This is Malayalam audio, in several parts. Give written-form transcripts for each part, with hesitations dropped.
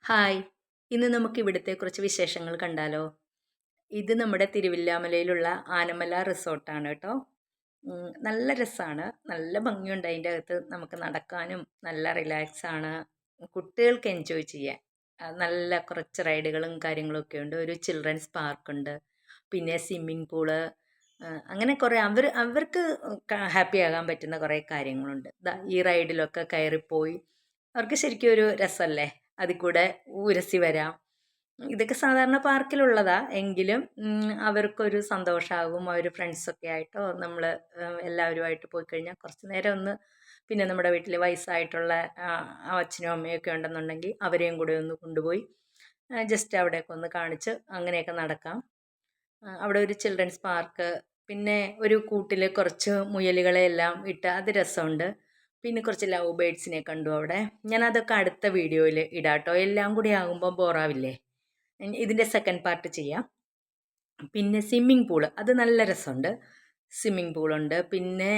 ഹായ്! ഇന്ന് നമുക്ക് ഇവിടുത്തെ കുറച്ച് വിശേഷങ്ങൾ കണ്ടാലോ? ഇത് നമ്മുടെ തിരുവില്ലാമലയിലുള്ള ആനമല റിസോർട്ടാണ് കേട്ടോ. നല്ല രസമാണ്. നല്ല ഭംഗിയുണ്ട് അതിൻ്റെ അകത്ത്. നമുക്ക് നടക്കാനും നല്ല റിലാക്സ് ആണ്. കുട്ടികൾക്ക് എൻജോയ് ചെയ്യാൻ. നല്ല കുറച്ച് റൈഡുകളും കാര്യങ്ങളും ഒക്കെ ഉണ്ട്. ഒരു ചിൽഡ്രൻസ് പാർക്കുണ്ട്. പിന്നെ സ്വിമ്മിംഗ് പൂള്, അങ്ങനെ കുറേ അവർക്ക് ഹാപ്പി ആകാൻ പറ്റുന്ന കുറേ കാര്യങ്ങളുണ്ട്. ദാ ഈ റൈഡിലൊക്കെ കയറിപ്പോയി അവർക്ക് ശരിക്കും ഒരു രസമല്ലേ? അതിൽ കൂടെ ഉരസി വരാം. ഇതൊക്കെ സാധാരണ പാർക്കിലുള്ളതാ. എങ്കിലും അവർക്കൊരു സന്തോഷമാകും. അവർ ഫ്രണ്ട്സൊക്കെ ആയിട്ടോ നമ്മൾ എല്ലാവരുമായിട്ട് പോയി കഴിഞ്ഞാൽ കുറച്ച് നേരം ഒന്ന് പിന്നെ നമ്മുടെ വീട്ടിൽ വയസ്സായിട്ടുള്ള അച്ഛനും അമ്മയൊക്കെ ഉണ്ടെന്നുണ്ടെങ്കിൽ അവരെയും കൂടെ ഒന്ന് കൊണ്ടുപോയി ജസ്റ്റ് അവിടെയൊക്കെ ഒന്ന് കാണിച്ച് അങ്ങനെയൊക്കെ നടക്കാം. അവിടെ ഒരു ചിൽഡ്രൻസ് പാർക്ക്, പിന്നെ ഒരു കൂട്ടിൽ കുറച്ച് മുയലുകളെ എല്ലാം ഇട്ട് അത് രസമുണ്ട്. പിന്നെ കുറച്ച് ലവ് ബേഡ്സിനെ കണ്ടു അവിടെ. ഞാനതൊക്കെ അടുത്ത വീഡിയോയിൽ ഇടാട്ടോ. എല്ലാം കൂടി ആകുമ്പോൾ ബോറാവില്ലേ? ഇതിൻ്റെ സെക്കൻഡ് പാർട്ട് ചെയ്യാം. പിന്നെ സ്വിമ്മിംഗ് പൂള് അത് നല്ല രസമുണ്ട്. സ്വിമ്മിംഗ് പൂളുണ്ട്. പിന്നെ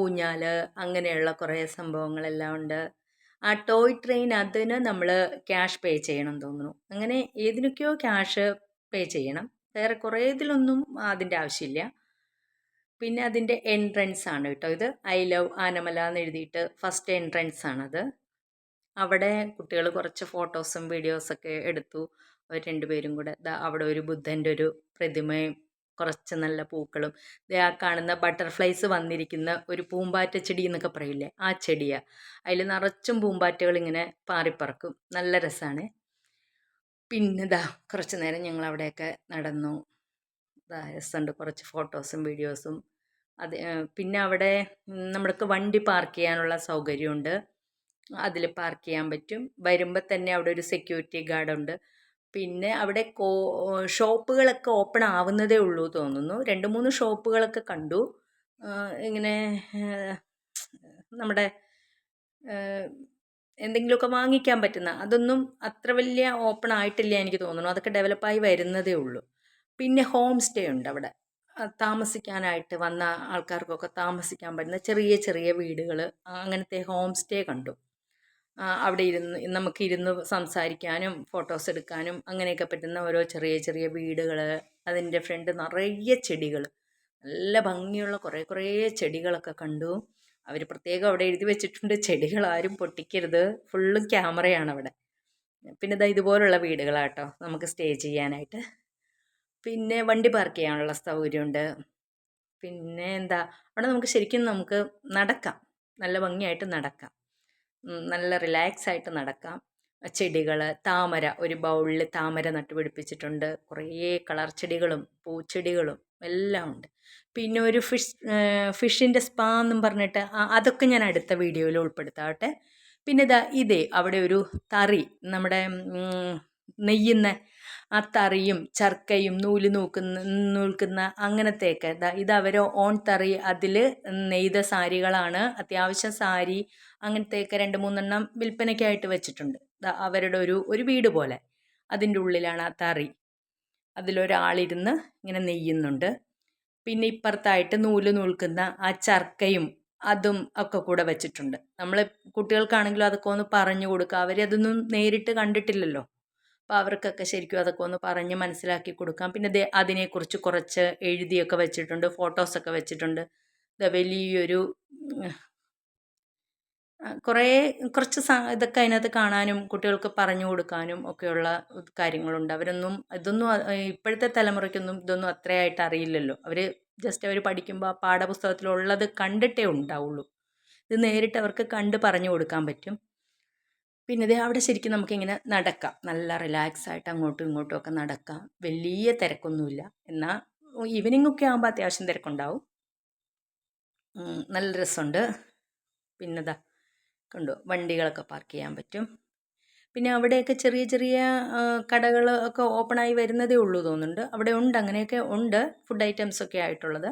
ഊഞ്ഞാൽ, അങ്ങനെയുള്ള കുറേ സംഭവങ്ങളെല്ലാം ഉണ്ട്. ആ ടോയ് ട്രെയിൻ അതിന് നമ്മൾ ക്യാഷ് പേ ചെയ്യണം തോന്നുന്നു. അങ്ങനെ ഏതിനൊക്കെയോ ക്യാഷ് പേ ചെയ്യണം. വേറെ കുറേ ഇതിലൊന്നും അതിൻ്റെ ആവശ്യമില്ല. പിന്നെ അതിൻ്റെ എൻട്രൻസ് ആണ് കേട്ടോ ഇത്. ഐ ലവ് ആനമല എന്ന് എഴുതിയിട്ട് ഫസ്റ്റ് എൻട്രൻസ് ആണത്. അവിടെ കുട്ടികൾ കുറച്ച് ഫോട്ടോസും വീഡിയോസൊക്കെ എടുത്തു. അവർ രണ്ടുപേരും കൂടെ അവിടെ ഒരു ബുദ്ധൻ്റെ ഒരു പ്രതിമയും കുറച്ച് നല്ല പൂക്കളും ആ കാണുന്ന ബട്ടർഫ്ലൈസ് വന്നിരിക്കുന്ന ഒരു പൂമ്പാറ്റ ചെടി എന്നൊക്കെ പറയില്ലേ, ആ ചെടിയാണ്. അതിൽ നിറച്ചും പൂമ്പാറ്റകൾ ഇങ്ങനെ പാറിപ്പറക്കും. നല്ല രസമാണ്. പിന്നെ കുറച്ച് നേരം ഞങ്ങൾ അവിടെയൊക്കെ നടന്നു. രസമുണ്ട്. കുറച്ച് ഫോട്ടോസും വീഡിയോസും. അത് പിന്നെ അവിടെ നമ്മൾക്ക് വണ്ടി പാർക്ക് ചെയ്യാനുള്ള സൗകര്യമുണ്ട്. അതിൽ പാർക്ക് ചെയ്യാൻ പറ്റും. വരുമ്പോൾ തന്നെ അവിടെ ഒരു സെക്യൂരിറ്റി ഗാർഡുണ്ട്. പിന്നെ അവിടെ ഷോപ്പുകളൊക്കെ ഓപ്പൺ ആവുന്നതേ ഉള്ളൂ തോന്നുന്നു. 2-3 ഷോപ്പുകളൊക്കെ കണ്ടു. ഇങ്ങനെ നമ്മുടെ എന്തെങ്കിലുമൊക്കെ വാങ്ങിക്കാൻ പറ്റുന്ന അതൊന്നും അത്ര വലിയ ഓപ്പൺ ആയിട്ടില്ല എനിക്ക് തോന്നുന്നു. അതൊക്കെ ഡെവലപ്പായി വരുന്നതേ ഉള്ളൂ. പിന്നെ ഹോം സ്റ്റേ ഉണ്ട് അവിടെ. താമസിക്കാനായിട്ട് വന്ന ആൾക്കാർക്കൊക്കെ താമസിക്കാൻ പറ്റുന്ന ചെറിയ ചെറിയ വീടുകൾ, അങ്ങനത്തെ ഹോം സ്റ്റേ കണ്ടു. അവിടെ നമുക്കിരുന്ന് സംസാരിക്കാനും ഫോട്ടോസ് എടുക്കാനും അങ്ങനെയൊക്കെ പറ്റുന്ന ഓരോ ചെറിയ ചെറിയ വീടുകൾ. അതിൻ്റെ ഫ്രണ്ട് നിറയെ ചെടികൾ, നല്ല ഭംഗിയുള്ള കുറേ കുറേ ചെടികളൊക്കെ കണ്ടു. അവർ പ്രത്യേകം അവിടെ എഴുതി വെച്ചിട്ടുണ്ട്, ചെടികൾ ആരും പൊട്ടിക്കരുത്, ഫുള്ളും ക്യാമറയാണ് അവിടെ. പിന്നെ ഇതുപോലുള്ള വീടുകളാട്ടോ നമുക്ക് സ്റ്റേ ചെയ്യാനായിട്ട്. പിന്നെ വണ്ടി പാർക്ക് ചെയ്യാനുള്ള സൗകര്യമുണ്ട്. പിന്നെ അവിടെ നമുക്ക് ശരിക്കും നടക്കാം, നല്ല ഭംഗിയായിട്ട് നടക്കാം. നല്ല റിലാക്സ് ആയിട്ട് നടക്കാം. ചെടികൾ, താമര, ഒരു ബൗളിൽ താമര നട്ടുപിടിപ്പിച്ചിട്ടുണ്ട്. കുറേ കളർ ചെടികളും പൂച്ചെടികളും എല്ലാം ഉണ്ട്. പിന്നെ ഒരു ഫിഷിൻ്റെ സ്പാ എന്നും പറഞ്ഞിട്ട് അതൊക്കെ ഞാൻ അടുത്ത വീഡിയോയിൽ ഉൾപ്പെടുത്താവട്ടെ. പിന്നെ അവിടെ ഒരു തറി, നമ്മുടെ നെയ്യുന്ന ആ തറിയും ചർക്കയും നൂൽക്കുന്ന അങ്ങനത്തെയൊക്കെ ഇത് അവർ ഓൺ തറി, അതിൽ നെയ്ത സാരികളാണ്. അത്യാവശ്യം സാരി അങ്ങനത്തെയൊക്കെ 2-3 വിൽപ്പനയ്ക്കായിട്ട് വെച്ചിട്ടുണ്ട്. അവരുടെ ഒരു വീട് പോലെ അതിൻ്റെ ഉള്ളിലാണ് ആ തറി. അതിലൊരാളിരുന്ന് ഇങ്ങനെ നെയ്യുന്നുണ്ട്. പിന്നെ ഇപ്പുറത്തായിട്ട് നൂൽക്കുന്ന ആ ചർക്കയും അതും ഒക്കെ കൂടെ വെച്ചിട്ടുണ്ട്. നമ്മൾ കുട്ടികൾക്കാണെങ്കിലും അതൊക്കെ ഒന്ന് പറഞ്ഞു കൊടുക്കുക. അവരതൊന്നും നേരിട്ട് കണ്ടിട്ടില്ലല്ലോ. അപ്പോൾ അവർക്കൊക്കെ ശരിക്കും അതൊക്കെ ഒന്ന് പറഞ്ഞ് മനസ്സിലാക്കി കൊടുക്കാം. പിന്നെ അതിനെക്കുറിച്ച് കുറച്ച് എഴുതിയൊക്കെ വെച്ചിട്ടുണ്ട്, ഫോട്ടോസൊക്കെ വെച്ചിട്ടുണ്ട്. വലിയൊരു കുറച്ച് ഇതൊക്കെ അതിനകത്ത് കാണാനും കുട്ടികൾക്ക് പറഞ്ഞു കൊടുക്കാനും ഒക്കെയുള്ള കാര്യങ്ങളുണ്ട്. ഇതൊന്നും ഇപ്പോഴത്തെ തലമുറയ്ക്കൊന്നും ഇതൊന്നും അത്രയായിട്ട് അറിയില്ലല്ലോ. അവർ പഠിക്കുമ്പോൾ ആ പാഠപുസ്തകത്തിലുള്ളത് കണ്ടിട്ടേ ഉണ്ടാവുള്ളൂ. ഇത് നേരിട്ട് അവർക്ക് കണ്ട് പറഞ്ഞു കൊടുക്കാൻ പറ്റും. പിന്നെ അവിടെ ശരിക്കും നമുക്കിങ്ങനെ നടക്കാം, നല്ല റിലാക്സ് ആയിട്ട് അങ്ങോട്ടും ഇങ്ങോട്ടും ഒക്കെ നടക്കാം. വലിയ തിരക്കൊന്നുമില്ല. എന്നാൽ ഈവനിങ് ഒക്കെ ആകുമ്പോൾ അത്യാവശ്യം തിരക്കുണ്ടാവും. നല്ല രസമുണ്ട്. പിന്നെ കണ്ടു, വണ്ടികളൊക്കെ പാർക്ക് ചെയ്യാൻ പറ്റും. പിന്നെ അവിടെയൊക്കെ ചെറിയ ചെറിയ കടകൾ ഒക്കെ ഓപ്പണായി വരുന്നതേ ഉള്ളൂ തോന്നുന്നുണ്ട്. അവിടെ ഉണ്ട്, അങ്ങനെയൊക്കെ ഉണ്ട്, ഫുഡ് ഐറ്റംസ് ഒക്കെ ആയിട്ടുള്ളത്.